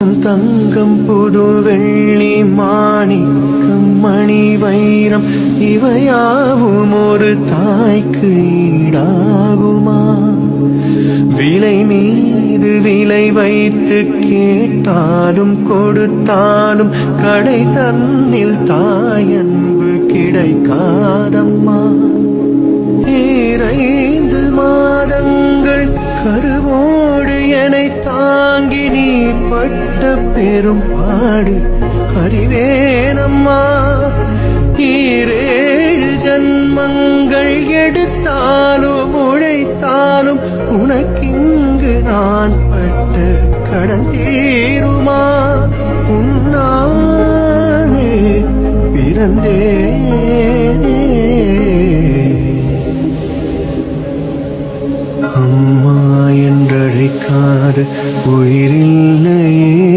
தங்கம் புது வெள்ளி மாணிக்கம் மணி வைரம் இவையாவும் ஒரு தாய்க்கு ஈடாகுமா? விலை மீது விலை வைத்து கேட்டாலும் கொடுத்தாலும் கடை தன்னில் தாயன்பு கிடைக்காதம்மா. 2 மாதங்கள் கருவோடு என்னை தாங்கி நீ பட்ட பெரும் பாடு அறிவேனம்மா. 7 ஜன்மங்கள் எடுத்தாலும் உழைத்தாலும் உனக்கிங்கு நான் பட்ட கடன் தீருமா? உன்னாலே பிறந்தேனே. அம்மா என்றழைக்காத உயிரில்